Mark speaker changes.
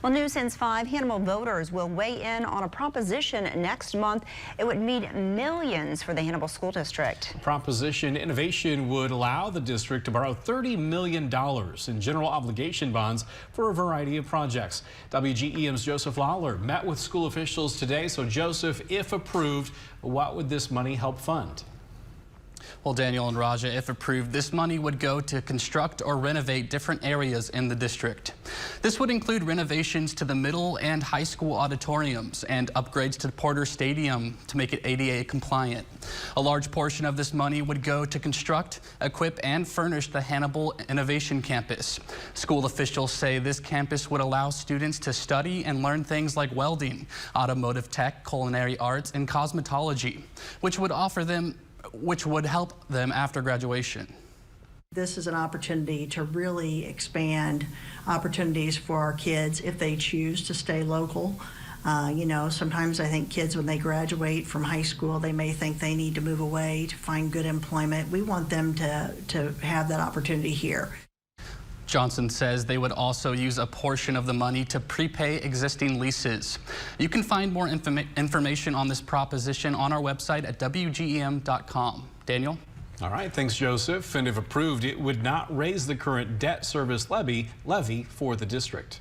Speaker 1: Well, News Sense 5 Hannibal voters will weigh in on a proposition next month. It would mean millions for the Hannibal School District.
Speaker 2: Proposition innovation would allow the district to borrow $30 million in general obligation bonds for a variety of projects. WGEM's Joseph Lawler met with school officials today. So, Joseph, if approved, what would this money help fund?
Speaker 3: Well, Daniel and Raja, if approved, this money would go to construct or renovate different areas in the district. This would include renovations to the middle and high school auditoriums and upgrades to Porter Stadium to make it ADA compliant. A large portion of this money would go to construct, equip, and furnish the Hannibal Innovation Campus. School officials say this campus would allow students to study and learn things like welding, automotive tech, culinary arts, and cosmetology, which would help them after graduation.
Speaker 4: This is an opportunity to really expand opportunities for our kids if they choose to stay local. Sometimes I think kids, when they graduate from high school, they may think they need to move away to find good employment. We want them to have that opportunity here.
Speaker 3: Johnson says they would also use a portion of the money to prepay existing leases. You can find more information on this proposition on our website at WGEM.com. Daniel?
Speaker 2: All right, thanks, Joseph. And if approved, it would not raise the current debt service levy for the district.